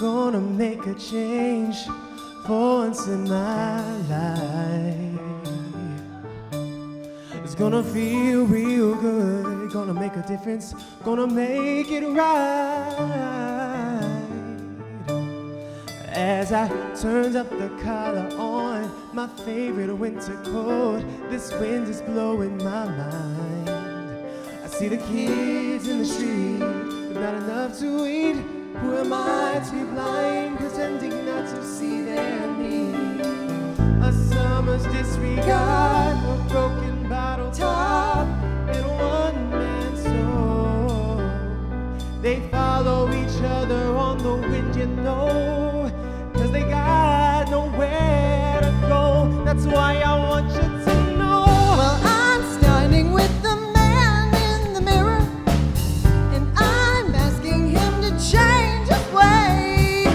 gonna make a change for once in my life. It's gonna feel real good, gonna make a difference, gonna make it right. As I turned up the collar on my favorite winter coat, this wind is blowing my mind. I see the kids in the street with not enough to eat. Who am I to be blind, pretending not to see their need? A summer's disregard, a broken bottle top, and one man's soul. They follow each other on the wind, you know, 'cause they got nowhere to go. That's why I want you to know. Well, I'm standing with the man in the mirror, and I'm asking him to change his way.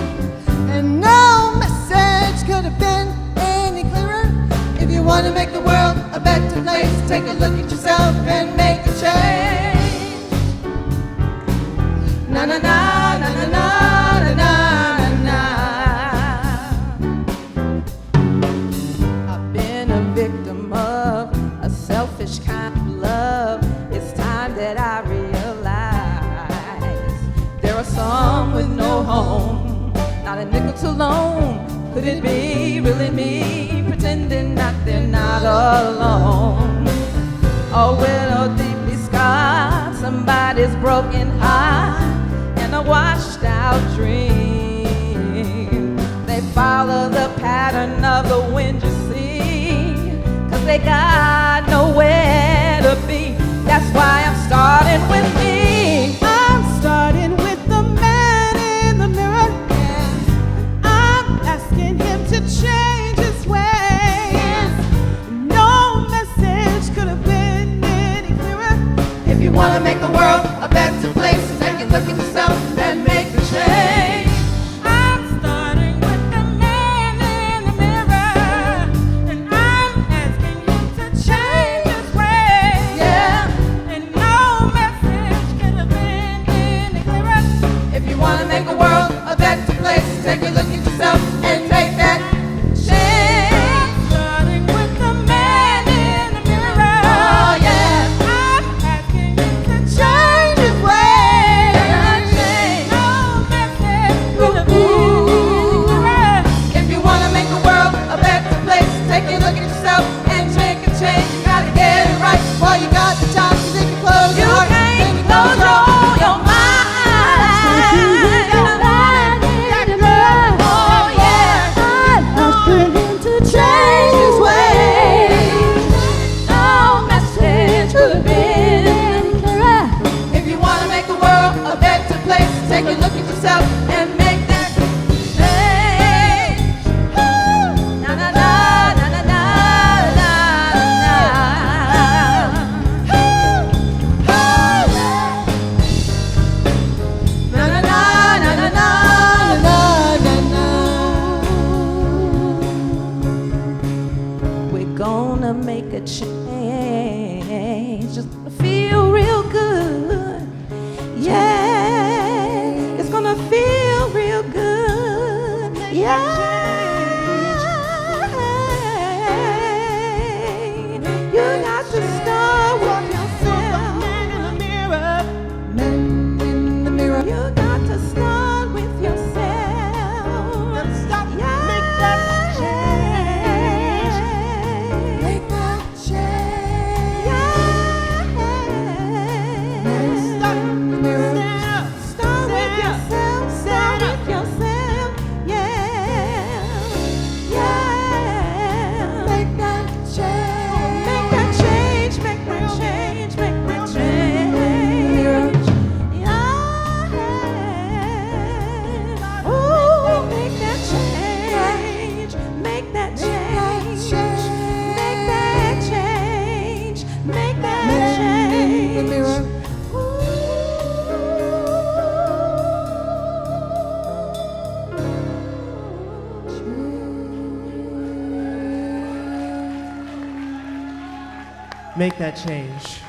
And no message could have been any clearer. If you want to make the world a better place, take a look at yourself and make a change. Na na na na na na na na na. I've been a victim of a selfish kind of love. It's time that I realize there are some with no home, not a nickel to loan. Could it be really me, pretending that they're not alone? Oh, well, deeply scarred, somebody's broken heart, and a washed out dream. They follow the pattern of the wind, you see, 'cause they got nowhere to be. That's why I'm starting with me. I'm starting with the man in the mirror. I'm asking him to change his ways. No message could have been any clearer. If you want to make the world a better place, take a look at yourself and make a change. I'm starting with the man in the mirror, and I'm asking him to change his ways. Yeah, and no message could have been any clearer. If you want to make the world a better place, take a look at yourself and make that change. Starting with the man in the mirror. Oh yeah, I'm asking him to change his ways. No message could have been any clearer. If you want to make the world a better place, take a look at yourself and make a change. You gotta get it right while you got the time. So you can close your heart and you close your mind. Oh yeah, I'm asking him to change his ways. No message could have been any clearer. If you want to make the world a better place, take a look at yourself and make that change. Na na na na na na na na. Na na na na na na na na. We're gonna make a change. Just gonna feel real good. Yeah, it's gonna feel real good. Yeah. You got to start with yourself. Man in the mirror. Man in the mirror. You got to start with yourself. Gotta stop. Make that change. Make that change. Start in the mirror. Start with yourself. Start with yourself. Yeah. Yeah. Make that change. Make that change. Make that change. Make that change. Yeah. Oh, make that change. Make that change. Make that change. Make that change. Make that change.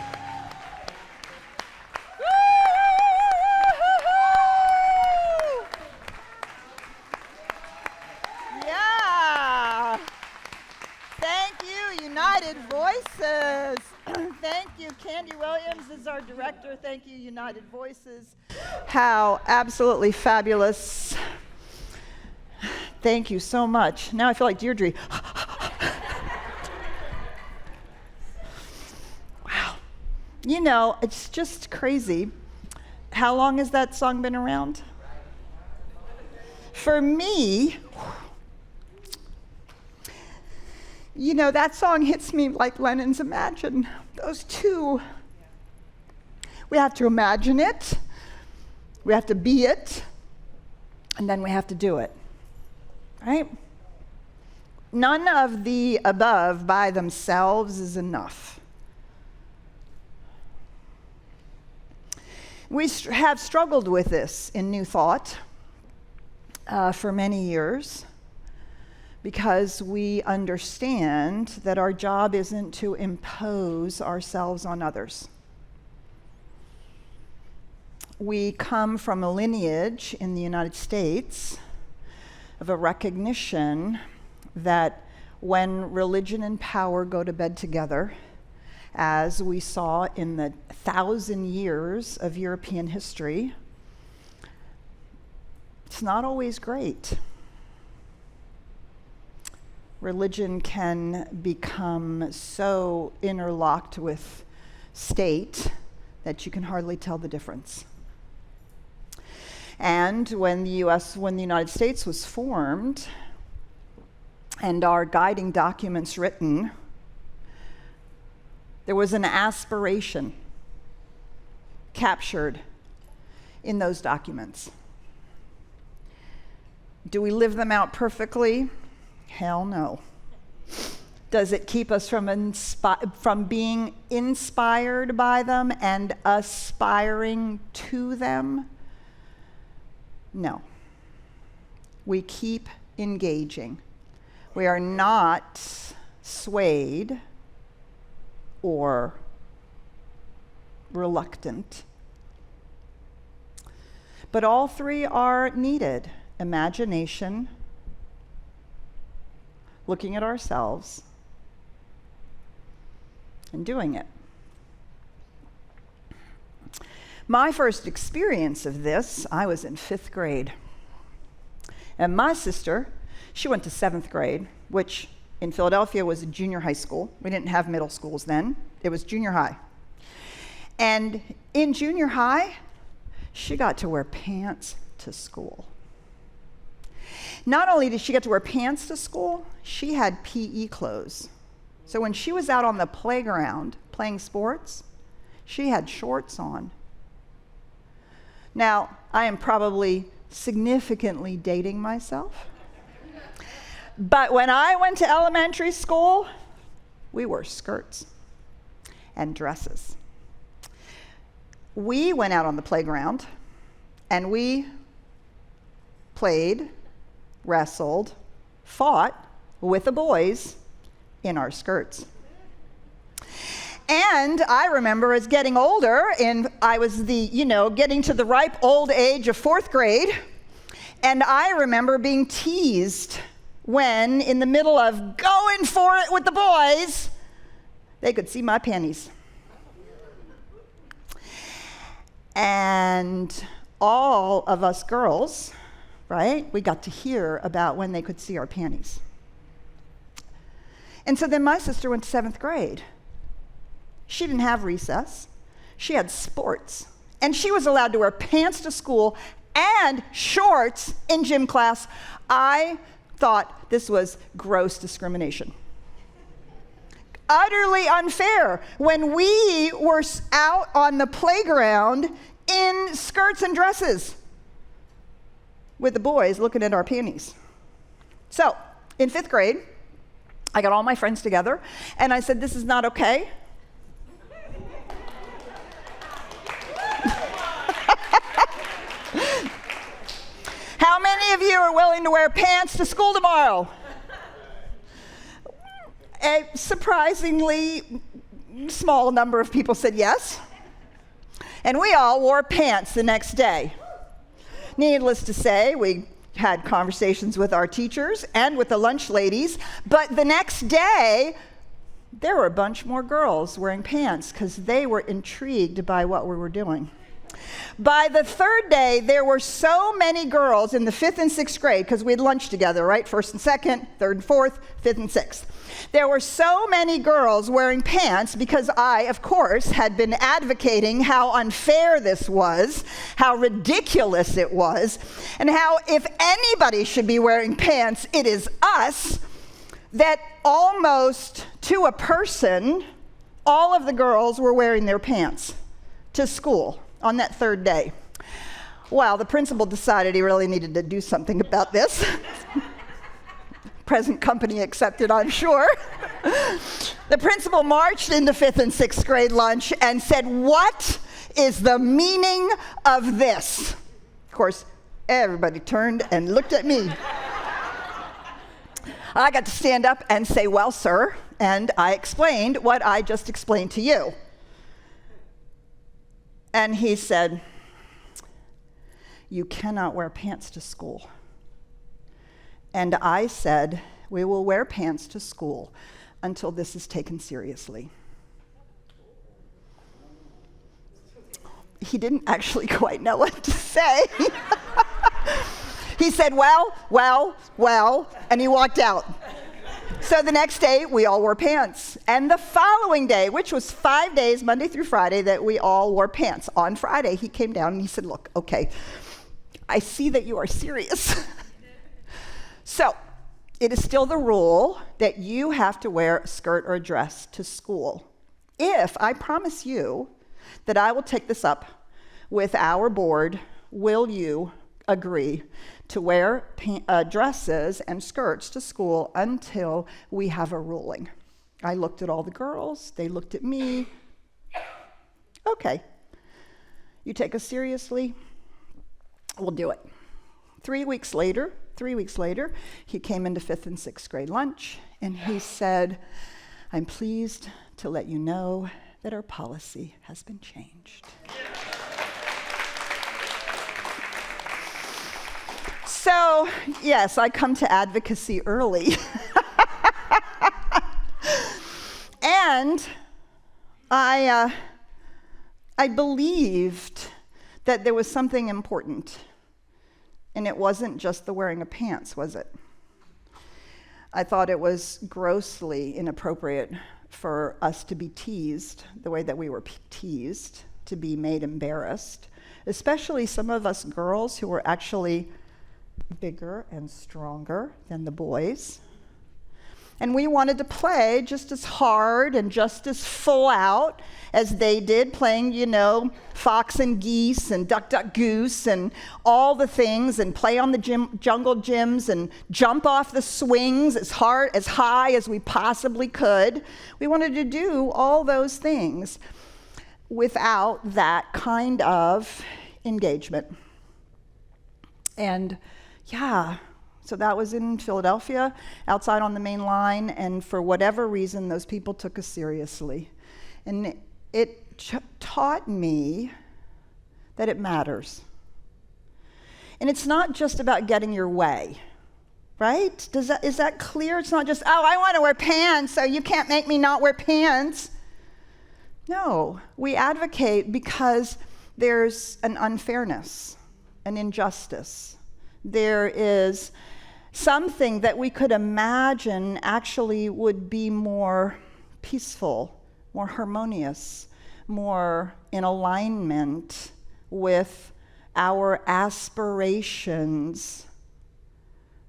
United Voices. Thank you. Candy Williams is our director. Thank you, United Voices. How absolutely fabulous. Thank you so much. Now I feel like Deirdre. Wow. You know, it's just crazy. How long has that song been around? For me, you know, that song hits me like Lennon's Imagine. Those two. We have to imagine it, we have to be it, and then we have to do it. Right? None of the above by themselves is enough. We have struggled with this in New Thought for many years because we understand that our job isn't to impose ourselves on others. We come from a lineage in the United States of a recognition that when religion and power go to bed together, as we saw in the 1,000 years of European history, it's not always great. Religion can become so interlocked with state that you can hardly tell the difference. And when the United States was formed and our guiding documents written, there was an aspiration captured in those documents. Do we live them out perfectly? Hell no. Does it keep us from being inspired by them and aspiring to them? No. We keep engaging. We are not swayed or reluctant. But all three are needed: imagination, looking at ourselves, and doing it. My first experience of this, I was in 5th grade. And my sister, she went to 7th grade, which in Philadelphia was a junior high school. We didn't have middle schools then. It was junior high. And in junior high, she got to wear pants to school. Not only did she get to wear pants to school, she had PE clothes. So when she was out on the playground playing sports, she had shorts on. Now, I am probably significantly dating myself. But when I went to elementary school, we wore skirts and dresses. We went out on the playground and we played, wrestled, fought with the boys in our skirts. And I remember as getting older, and I was getting to the ripe old age of 4th grade, and I remember being teased when, in the middle of going for it with the boys, they could see my panties. And all of us girls, right, we got to hear about when they could see our panties. And so then my sister went to 7th grade. She didn't have recess. She had sports. And she was allowed to wear pants to school and shorts in gym class. I thought this was gross discrimination. Utterly unfair when we were out on the playground in skirts and dresses with the boys looking at our panties. So, in 5th grade, I got all my friends together and I said, this is not okay. How many of you are willing to wear pants to school tomorrow? A surprisingly small number of people said yes. And we all wore pants the next day. Needless to say, we had conversations with our teachers and with the lunch ladies, but the next day, there were a bunch more girls wearing pants because they were intrigued by what we were doing. By the third day, there were so many girls in the 5th and 6th grade, because we had lunch together, right? 1st and 2nd, 3rd and 4th, 5th and 6th. There were so many girls wearing pants because I, of course, had been advocating how unfair this was, how ridiculous it was, and how if anybody should be wearing pants, it is us, that almost to a person, all of the girls were wearing their pants to school on that third day. Well, the principal decided he really needed to do something about this. Present company accepted, I'm sure. The principal marched into 5th and 6th grade lunch and said, "What is the meaning of this?" Of course, everybody turned and looked at me. I got to stand up and say, "Well, sir," and I explained what I just explained to you. And he said, "You cannot wear pants to school." And I said, "We will wear pants to school until this is taken seriously." He didn't actually quite know what to say. He said, well, and he walked out. So the next day, we all wore pants. And the following day, which was 5 days, Monday through Friday, that we all wore pants. On Friday, he came down and he said, "Look, okay, I see that you are serious." So it is still the rule that you have to wear a skirt or a dress to school. If I promise you that I will take this up with our board, will you agree to wear dresses and skirts to school until we have a ruling? I looked at all the girls. They looked at me. Okay. You take us seriously? We'll do it. 3 weeks later, he came into 5th and 6th grade lunch, and he said, "I'm pleased to let you know that our policy has been changed." So, yes, I come to advocacy early. And I believed that there was something important. And it wasn't just the wearing of pants, was it? I thought it was grossly inappropriate for us to be teased the way that we were teased, to be made embarrassed, especially some of us girls who were actually bigger and stronger than the boys. And we wanted to play just as hard and just as full out as they did, playing, fox and geese and duck, duck, goose and all the things, and play on the jungle gyms and jump off the swings as high as we possibly could. We wanted to do all those things without that kind of engagement. And so that was in Philadelphia, outside on the main line, and for whatever reason, those people took us seriously. And it taught me that it matters. And it's not just about getting your way, right? Is that clear? It's not just, I want to wear pants, so you can't make me not wear pants. No, we advocate because there's an unfairness, an injustice. There is something that we could imagine actually would be more peaceful, more harmonious, more in alignment with our aspirations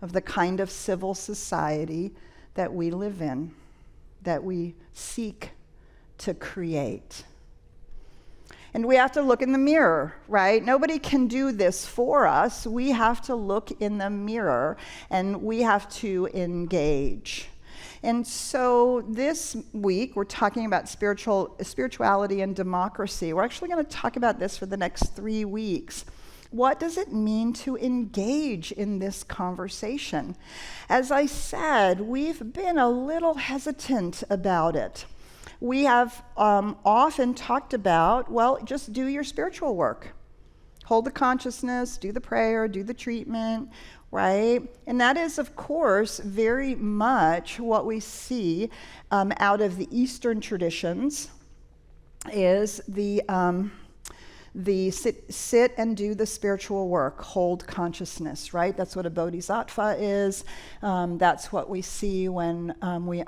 of the kind of civil society that we live in, that we seek to create. And we have to look in the mirror, right? Nobody can do this for us. We have to look in the mirror, and we have to engage. And so this week, we're talking about spirituality and democracy. We're actually going to talk about this for the next 3 weeks. What does it mean to engage in this conversation? As I said, we've been a little hesitant about it. We have often talked about, just do your spiritual work. Hold the consciousness, do the prayer, do the treatment, right? And that is, of course, very much what we see out of the Eastern traditions is the sit and do the spiritual work, hold consciousness, right? That's what a bodhisattva is. That's what we see when we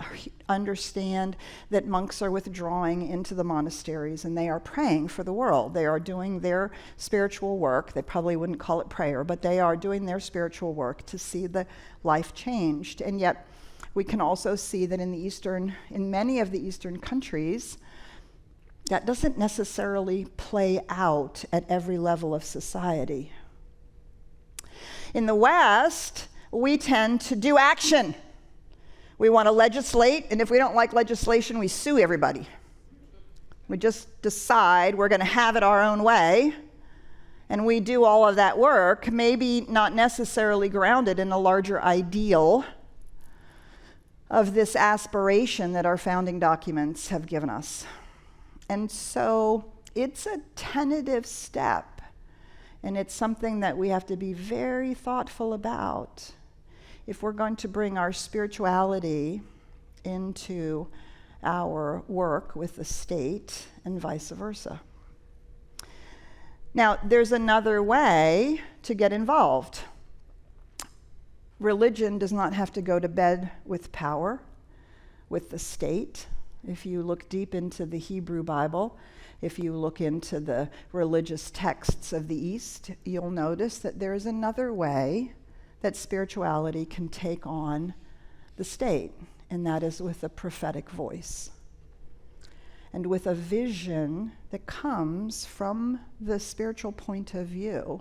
understand that monks are withdrawing into the monasteries and they are praying for the world. They are doing their spiritual work. They probably wouldn't call it prayer, but they are doing their spiritual work to see the life changed. And yet we can also see that in many of the Eastern countries, that doesn't necessarily play out at every level of society. In the West, we tend to do action. We want to legislate, and if we don't like legislation, we sue everybody. We just decide we're going to have it our own way, and we do all of that work, maybe not necessarily grounded in a larger ideal of this aspiration that our founding documents have given us. And so it's a tentative step, and it's something that we have to be very thoughtful about if we're going to bring our spirituality into our work with the state and vice versa. Now, there's another way to get involved. Religion does not have to go to bed with power, with the state. If you look deep into the Hebrew Bible, if you look into the religious texts of the East, you'll notice that there is another way that spirituality can take on the state, and that is with a prophetic voice and with a vision that comes from the spiritual point of view,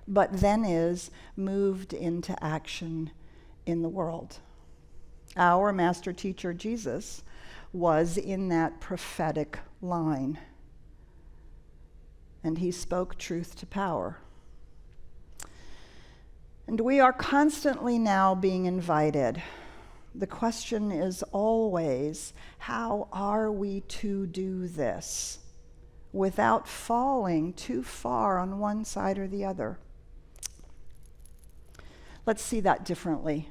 but then is moved into action in the world. Our master teacher, Jesus, was in that prophetic line. And he spoke truth to power. And we are constantly now being invited. The question is always, how are we to do this without falling too far on one side or the other? Let's see that differently.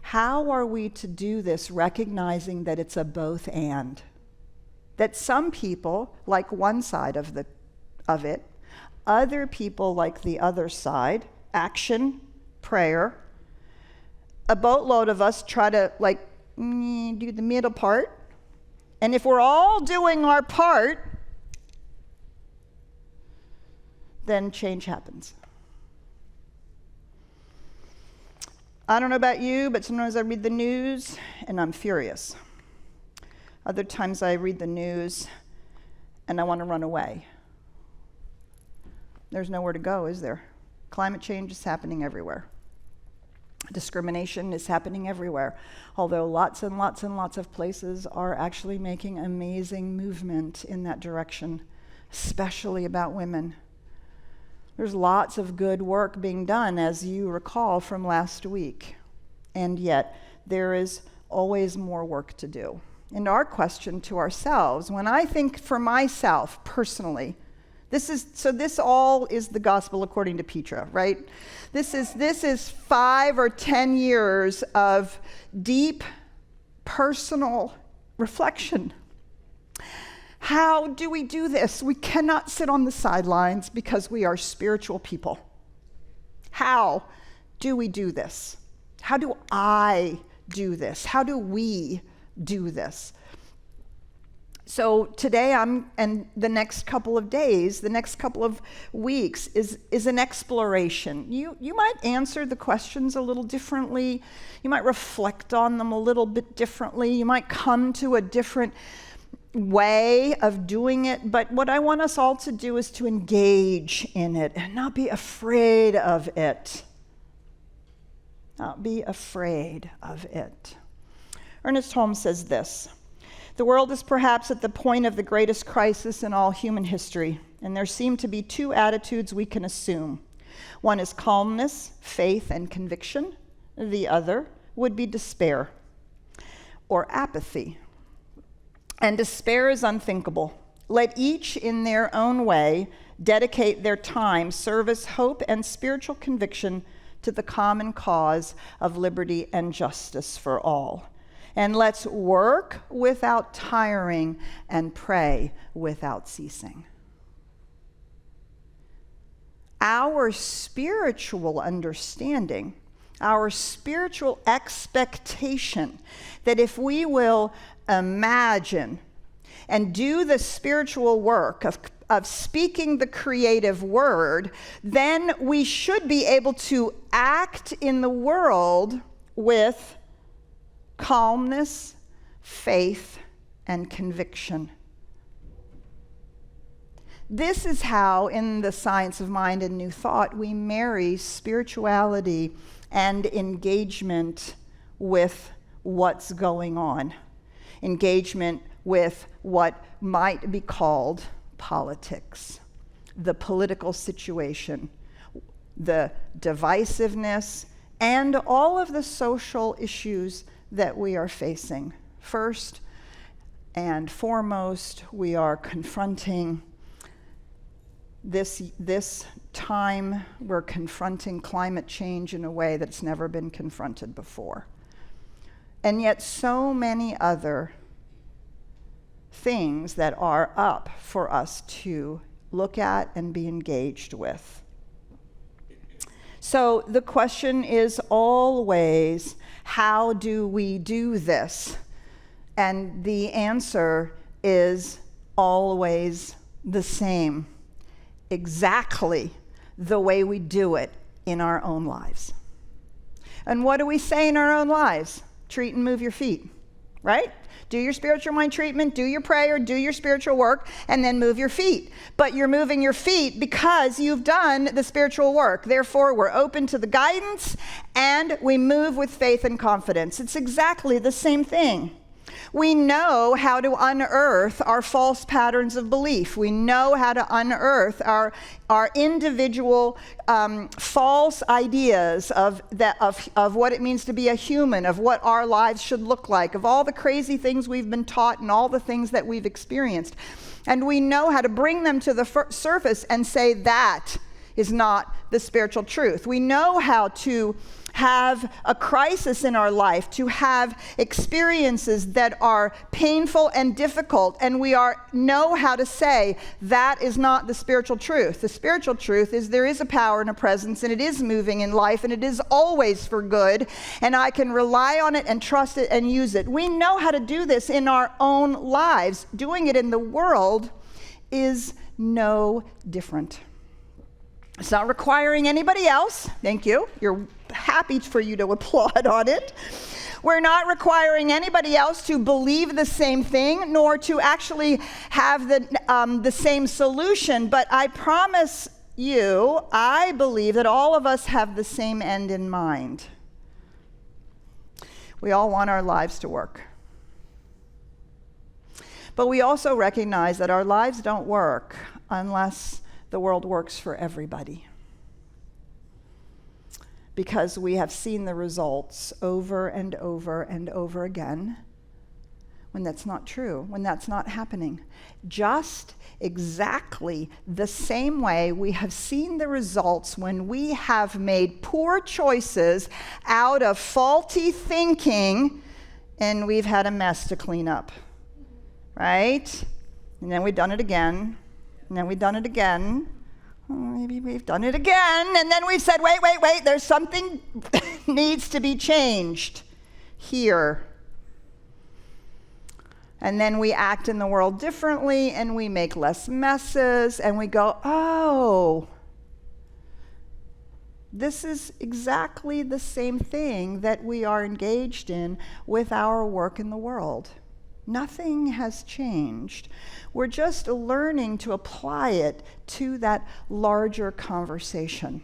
How are we to do this recognizing that it's a both and? That some people like one side of it, other people like the other side, action, prayer. A boatload of us try to do the middle part. And if we're all doing our part, then change happens. I don't know about you, but sometimes I read the news and I'm furious. Other times I read the news and I want to run away. There's nowhere to go, is there? Climate change is happening everywhere. Discrimination is happening everywhere, although lots and lots and lots of places are actually making amazing movement in that direction, especially about women. There's lots of good work being done, as you recall from last week, and yet there is always more work to do. And our question to ourselves, when I think for myself personally, this all is the gospel according to Petra, right? This is 5 or 10 years of deep personal reflection. How do we do this? We cannot sit on the sidelines because we are spiritual people. How do we do this? How do I do this? How do we do this? So today and the next couple of days, the next couple of weeks is an exploration. You might answer the questions a little differently. You might reflect on them a little bit differently. You might come to a different way of doing it, but what I want us all to do is to engage in it and not be afraid of it. Not be afraid of it. Ernest Holmes says this: "The world is perhaps at the point of the greatest crisis in all human history, and there seem to be two attitudes we can assume. One is calmness, faith, and conviction. The other would be despair or apathy. And despair is unthinkable. Let each in their own way dedicate their time, service, hope, and spiritual conviction to the common cause of liberty and justice for all. And let's work without tiring and pray without ceasing. Our spiritual understanding, our spiritual expectation that if we will imagine and do the spiritual work of speaking the creative word, then we should be able to act in the world with calmness, faith, and conviction. This is how, in the Science of Mind and New Thought, we marry spirituality and engagement with what's going on. Engagement with what might be called politics, the political situation, the divisiveness, and all of the social issues that we are facing. First and foremost, we are confronting this time, we're confronting climate change in a way that's never been confronted before. And yet so many other things that are up for us to look at and be engaged with. So the question is always, how do we do this? And the answer is always the same. Exactly the way we do it in our own lives. And what do we say in our own lives? Treat and move your feet, right? Do your spiritual mind treatment, do your prayer, do your spiritual work, and then move your feet. But you're moving your feet because you've done the spiritual work. Therefore, we're open to the guidance, and we move with faith and confidence. It's exactly the same thing. We know how to unearth our false patterns of belief. We know how to unearth our individual false ideas of what it means to be a human, of what our lives should look like, of all the crazy things we've been taught and all the things that we've experienced. And we know how to bring them to the surface and say that is not the spiritual truth. We know how to have a crisis in our life, to have experiences that are painful and difficult, and we know how to say that is not the spiritual truth. The spiritual truth is there is a power and a presence, and it is moving in life, and it is always for good, and I can rely on it and trust it and use it. We know how to do this in our own lives. Doing it in the world is no different. It's not requiring anybody else. Thank you. You're happy for you to applaud on it. We're not requiring anybody else to believe the same thing, nor to actually have the same solution. But I promise you, I believe that all of us have the same end in mind. We all want our lives to work. But we also recognize that our lives don't work unless the world works for everybody. Because we have seen the results over and over and over again when that's not true, when that's not happening. Just exactly the same way we have seen the results when we have made poor choices out of faulty thinking and we've had a mess to clean up, right? And then we've done it again. And then we've done it again. Maybe we've done it again. And then we've said, wait, there's something needs to be changed here. And then we act in the world differently, and we make less messes, and we go, oh, this is exactly the same thing that we are engaged in with our work in the world. Nothing has changed. We're just learning to apply it to that larger conversation.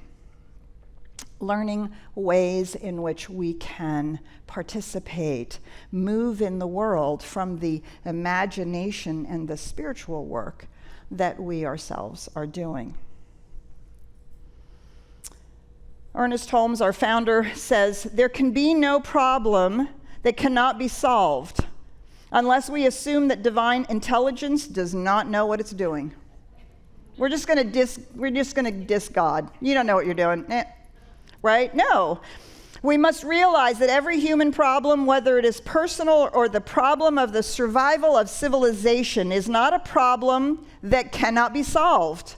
Learning ways in which we can participate, move in the world from the imagination and the spiritual work that we ourselves are doing. Ernest Holmes, our founder, says, "There can be no problem that cannot be solved unless we assume that divine intelligence does not know what it's doing." We're just going to diss God. You don't know what you're doing. Right? No. We must realize that every human problem, whether it is personal or the problem of the survival of civilization, is not a problem that cannot be solved,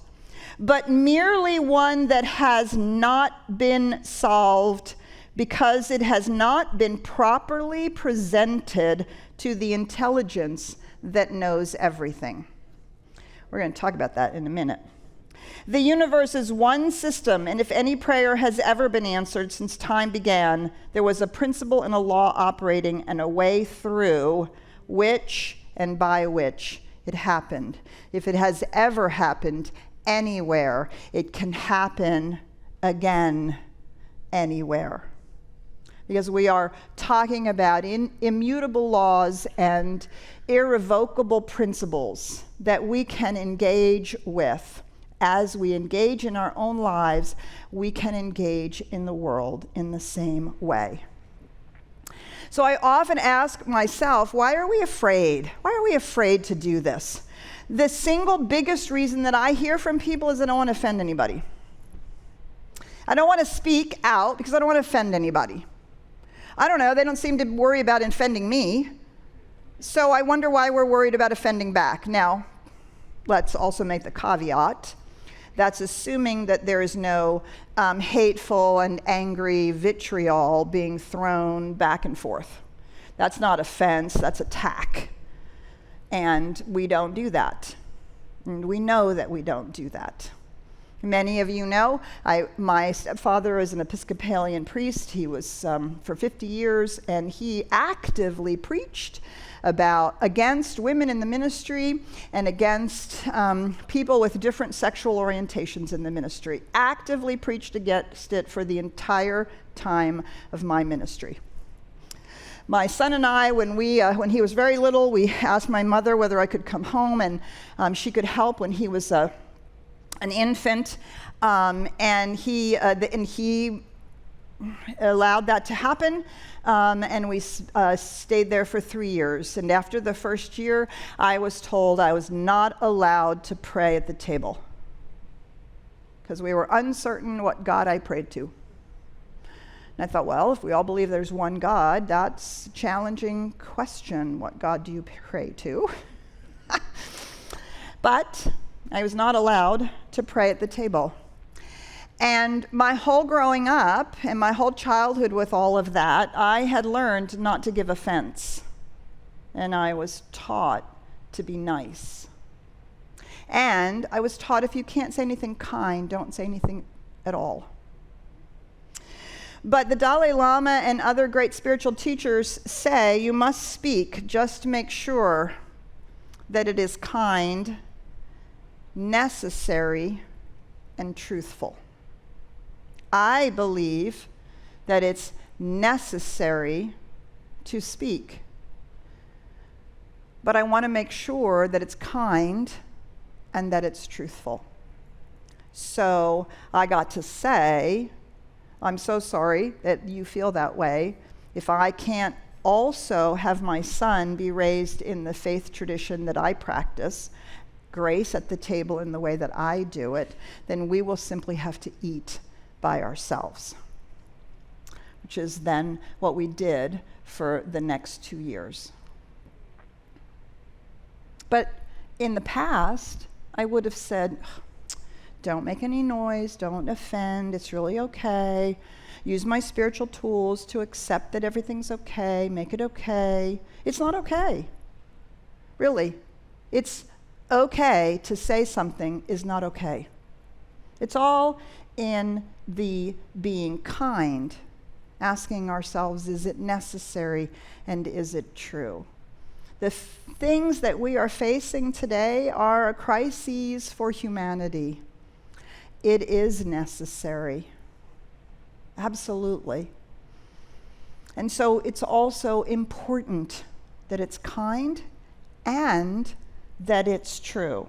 but merely one that has not been solved because it has not been properly presented to the intelligence that knows everything. We're going to talk about that in a minute. The universe is one system, and if any prayer has ever been answered since time began, there was a principle and a law operating and a way through which and by which it happened. If it has ever happened anywhere, it can happen again anywhere. Because we are talking about immutable laws and irrevocable principles that we can engage with. As we engage in our own lives, we can engage in the world in the same way. So I often ask myself, why are we afraid? Why are we afraid to do this? The single biggest reason that I hear from people is I don't want to offend anybody. I don't want to speak out because I don't want to offend anybody. I don't know, they don't seem to worry about offending me. So I wonder why we're worried about offending back. Now, let's also make the caveat. That's assuming that there is no hateful and angry vitriol being thrown back and forth. That's not offense, that's attack. And we don't do that. And we know that we don't do that. Many of you know, my stepfather is an Episcopalian priest. He was for 50 years, and he actively preached against women in the ministry and against people with different sexual orientations in the ministry. Actively preached against it for the entire time of my ministry. My son and I, when he was very little, we asked my mother whether I could come home and she could help when he was an infant, and he allowed that to happen, and we stayed there for 3 years. And after the first year, I was told I was not allowed to pray at the table because we were uncertain what God I prayed to. And I thought, well, if we all believe there's one God, that's a challenging question. What God do you pray to? But I was not allowed to pray at the table. And my whole growing up and my whole childhood with all of that, I had learned not to give offense. And I was taught to be nice. And I was taught if you can't say anything kind, don't say anything at all. But the Dalai Lama and other great spiritual teachers say you must speak, just make sure that it is kind, necessary, and truthful. I believe that it's necessary to speak. But I want to make sure that it's kind and that it's truthful. So I got to say, I'm so sorry that you feel that way. If I can't also have my son be raised in the faith tradition that I practice, grace at the table in the way that I do it, then we will simply have to eat by ourselves, which is then what we did for the next 2 years. But in the past, I would have said, don't make any noise, don't offend, it's really okay. Use my spiritual tools to accept that everything's okay, make it okay. It's not okay. Really. It's okay to say something is not okay. It's all in the being kind, asking ourselves, is it necessary and is it true? The things that we are facing today are crises for humanity. It is necessary. Absolutely. And so it's also important that it's kind and that it's true.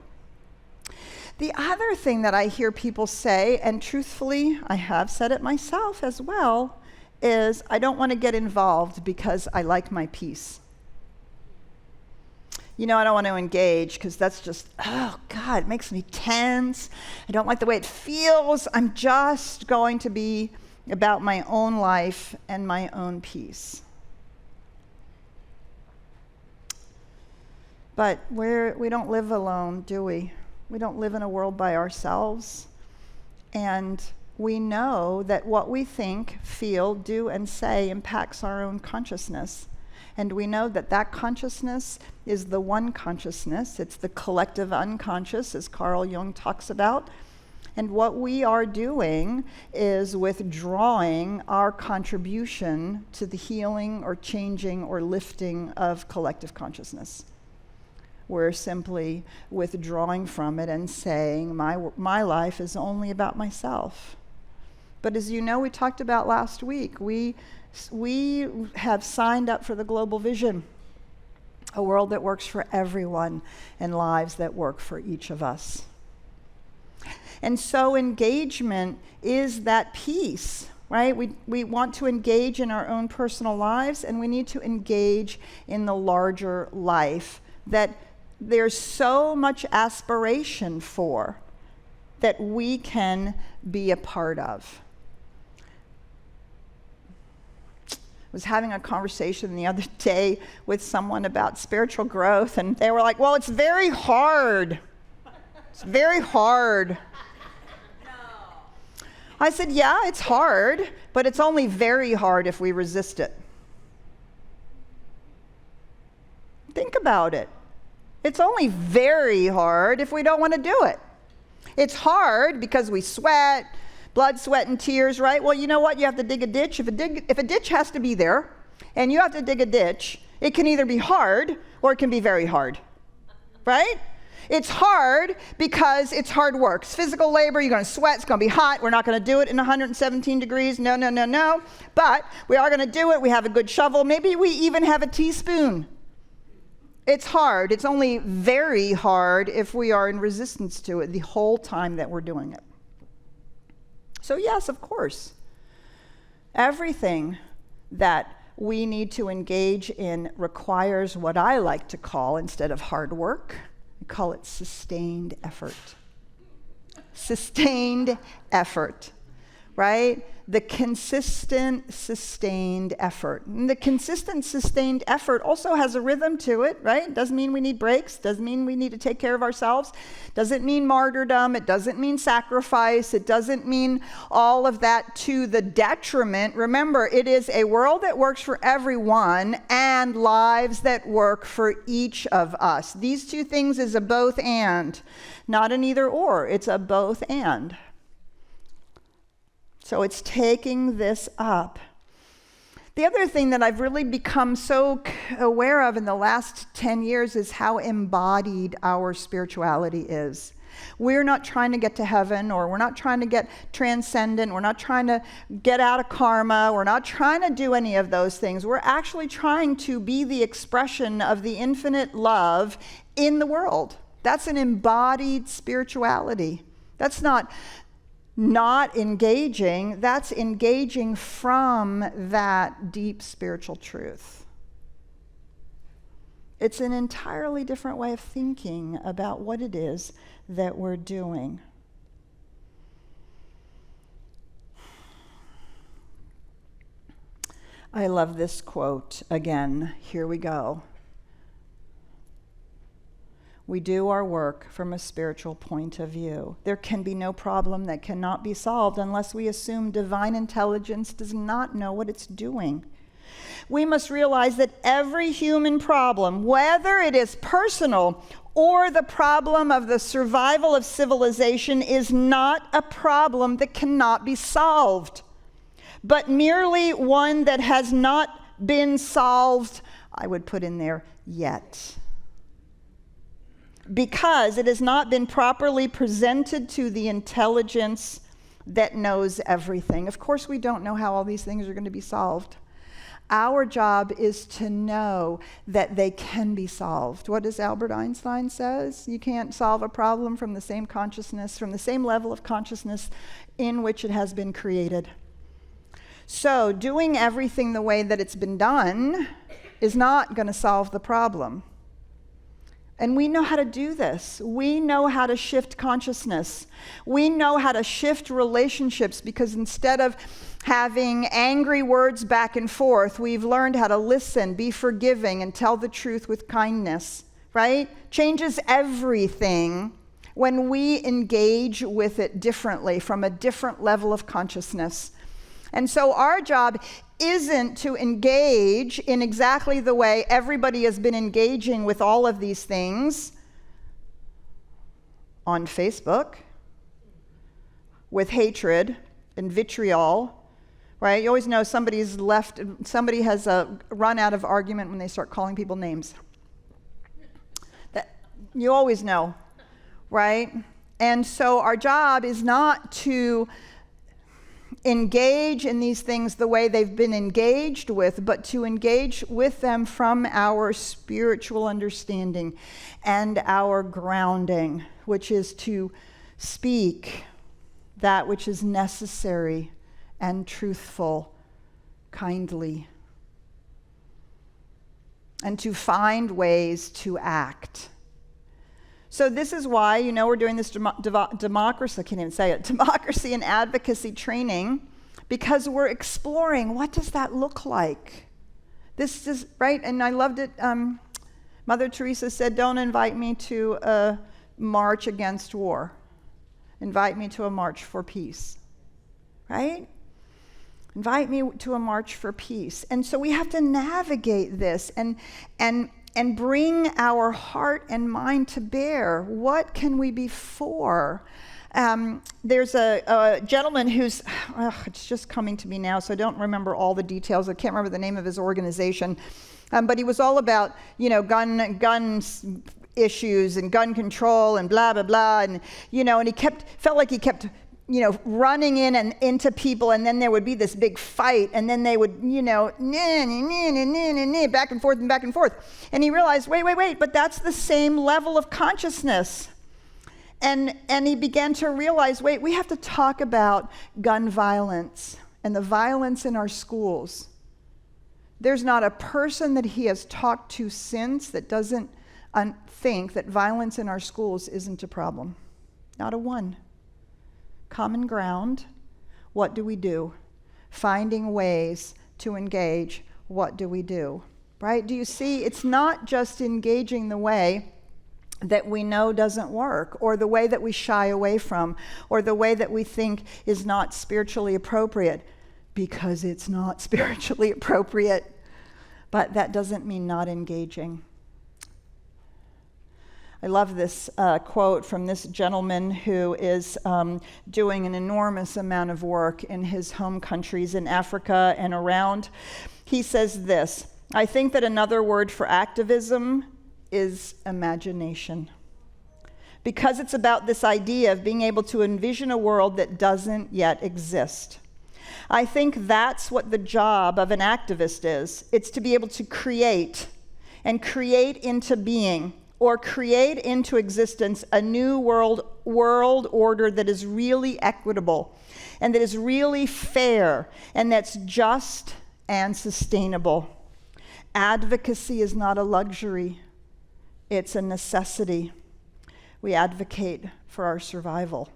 The other thing that I hear people say, and truthfully, I have said it myself as well, is I don't want to get involved because I like my peace. you know, I don't want to engage because that's just, oh God, it makes me tense. I don't like the way it feels. I'm just going to be about my own life and my own peace. But we don't live alone, do we? We don't live in a world by ourselves. And we know that what we think, feel, do, and say impacts our own consciousness. And we know that that consciousness is the one consciousness. It's the collective unconscious, as Carl Jung talks about. And what we are doing is withdrawing our contribution to the healing or changing or lifting of collective consciousness. We're simply withdrawing from it and saying, my life is only about myself. But as you know, we talked about last week, we have signed up for the global vision, a world that works for everyone and lives that work for each of us. And so engagement is that piece, right? We want to engage in our own personal lives, and we need to engage in the larger life that there's so much aspiration for that we can be a part of. Was having a conversation the other day with someone about spiritual growth, and they were like, well, it's very hard. It's very hard. No. I said, yeah, it's hard, but it's only very hard if we resist it. Think about it. It's only very hard if we don't want to do it. It's hard because we sweat, blood, sweat, and tears, right? Well, you know what? You have to dig a ditch. If a ditch has to be there, and you have to dig a ditch, it can either be hard or it can be very hard, right? It's hard because it's hard work. It's physical labor. You're going to sweat. It's going to be hot. We're not going to do it in 117 degrees. No, no, no, no. But we are going to do it. We have a good shovel. Maybe we even have a teaspoon. It's hard. It's only very hard if we are in resistance to it the whole time that we're doing it. So yes, of course, everything that we need to engage in requires what I like to call, instead of hard work, I call it sustained effort. Sustained effort, right? The consistent, sustained effort. And the consistent, sustained effort also has a rhythm to it, right? Doesn't mean we need breaks. Doesn't mean we need to take care of ourselves. Doesn't mean martyrdom. It doesn't mean sacrifice. It doesn't mean all of that to the detriment. Remember, it is a world that works for everyone and lives that work for each of us. These two things is a both and, not an either or. It's a both and. So it's taking this up. The other thing that I've really become so aware of in the last 10 years is how embodied our spirituality is. We're not trying to get to heaven, or we're not trying to get transcendent. We're not trying to get out of karma. We're not trying to do any of those things. We're actually trying to be the expression of the infinite love in the world. That's an embodied spirituality. That's not engaging, that's engaging from that deep spiritual truth. It's an entirely different way of thinking about what it is that we're doing. I love this quote again. Here we go. We do our work from a spiritual point of view. There can be no problem that cannot be solved unless we assume divine intelligence does not know what it's doing. We must realize that every human problem, whether it is personal or the problem of the survival of civilization, is not a problem that cannot be solved, but merely one that has not been solved, I would put in there, yet. Because it has not been properly presented to the intelligence that knows everything. Of course, we don't know how all these things are going to be solved. Our job is to know that they can be solved. What does Albert Einstein says? You can't solve a problem from the same consciousness, from the same level of consciousness in which it has been created. So doing everything the way that it's been done is not going to solve the problem. And we know how to do this. We know how to shift consciousness. We know how to shift relationships, because instead of having angry words back and forth, we've learned how to listen, be forgiving, and tell the truth with kindness, right? Changes everything when we engage with it differently, from a different level of consciousness. And so our job isn't to engage in exactly the way everybody has been engaging with all of these things on Facebook, with hatred and vitriol, right? You always know somebody has run out of argument when they start calling people names. That you always know, right? And so our job is not to engage in these things the way they've been engaged with, but to engage with them from our spiritual understanding and our grounding, which is to speak that which is necessary and truthful, kindly, and to find ways to act. So this is why, we're doing this democracy, I can't even say it, democracy and advocacy training, because we're exploring, what does that look like? This is, right? And I loved it. Mother Teresa said, don't invite me to a march against war. Invite me to a march for peace, right? Invite me to a march for peace. And so we have to navigate this and bring our heart and mind to bear. What can we be for? There's a gentleman who's, it's just coming to me now, so I don't remember all the details. I can't remember the name of his organization. But he was all about, gun issues and gun control and blah, blah, blah. And, and he felt like he kept running in and into people, and then there would be this big fight, and then they would, back and forth and back and forth. And he realized, wait, but that's the same level of consciousness. And he began to realize, we have to talk about gun violence and the violence in our schools. There's not a person that he has talked to since that doesn't think that violence in our schools isn't a problem. Not a one. Common ground, what do we do? Finding ways to engage, what do we do? Right? Do you see, it's not just engaging the way that we know doesn't work, or the way that we shy away from, or the way that we think is not spiritually appropriate, because it's not spiritually appropriate. But that doesn't mean not engaging. I love this quote from this gentleman who is doing an enormous amount of work in his home countries in Africa and around. He says this, I think that another word for activism is imagination. Because it's about this idea of being able to envision a world that doesn't yet exist. I think that's what the job of an activist is. It's to be able to create, and create into being, or create into existence a new world order that is really equitable, and that is really fair, and that's just and sustainable. Advocacy is not a luxury, it's a necessity. We advocate for our survival.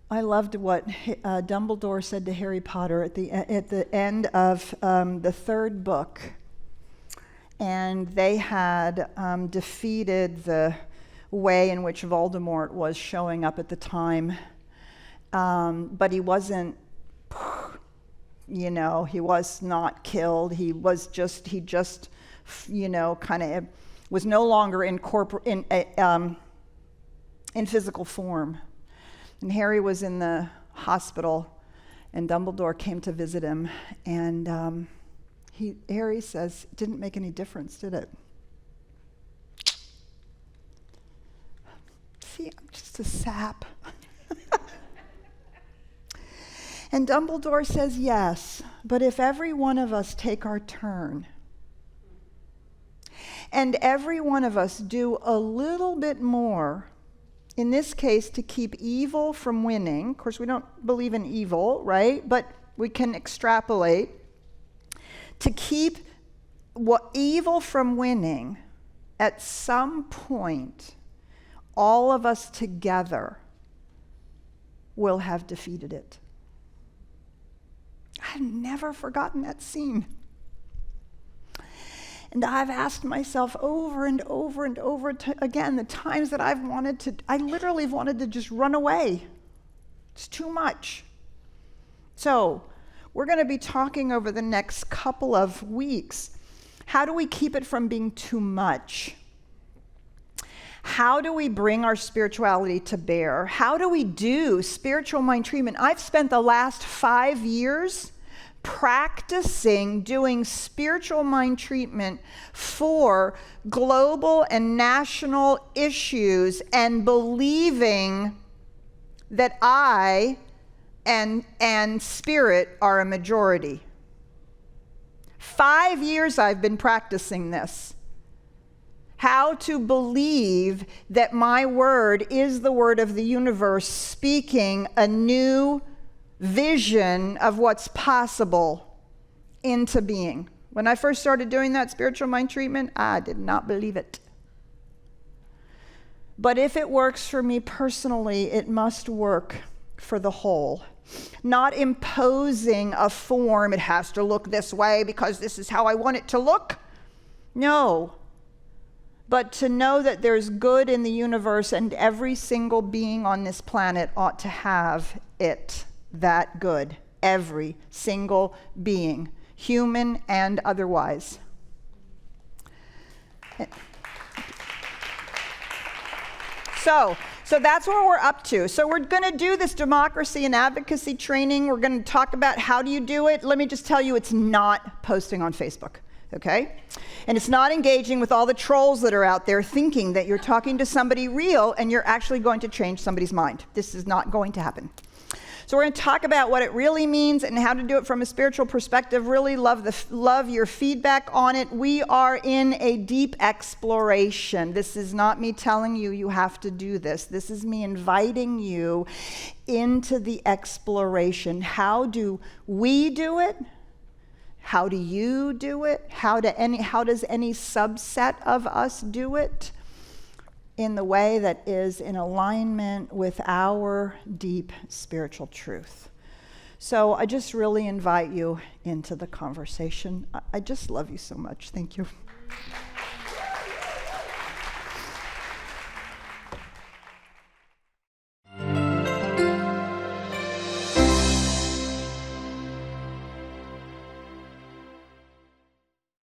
I loved what Dumbledore said to Harry Potter at the end of the third book. And they had defeated the way in which Voldemort was showing up at the time. But he wasn't, he was not killed. He just kind of was no longer in physical form. And Harry was in the hospital, and Dumbledore came to visit him, and Harry says, it didn't make any difference, did it? See, I'm just a sap. And Dumbledore says, yes, but if every one of us take our turn, and every one of us do a little bit more, in this case, to keep evil from winning. Of course, we don't believe in evil, right? But we can extrapolate. to keep what evil from winning, at some point, all of us together will have defeated it. I've never forgotten that scene. And I've asked myself over and over and over again, the times that I literally have wanted to just run away. It's too much. So, we're going to be talking over the next couple of weeks. How do we keep it from being too much? How do we bring our spirituality to bear? How do we do spiritual mind treatment? I've spent the last 5 years practicing doing spiritual mind treatment for global and national issues and believing that I and spirit are a majority. 5 years I've been practicing this. How to believe that my word is the word of the universe, speaking a new vision of what's possible into being. When I first started doing that spiritual mind treatment, I did not believe it. But if it works for me personally, it must work for the whole. Not imposing a form, it has to look this way because this is how I want it to look. No. But to know that there's good in the universe and every single being on this planet ought to have it, that good. Every single being, human and otherwise. So that's what we're up to. So we're going to do this democracy and advocacy training. We're going to talk about how do you do it. Let me just tell you, it's not posting on Facebook, okay? And it's not engaging with all the trolls that are out there thinking that you're talking to somebody real and you're actually going to change somebody's mind. This is not going to happen. So we're going to talk about what it really means and how to do it from a spiritual perspective. Really love your feedback on it. We are in a deep exploration. This is not me telling you you have to do this. This is me inviting you into the exploration. How do we do it? How do you do it? How does any subset of us do it? In the way that is in alignment with our deep spiritual truth. So I just really invite you into the conversation. I just love you so much. Thank you.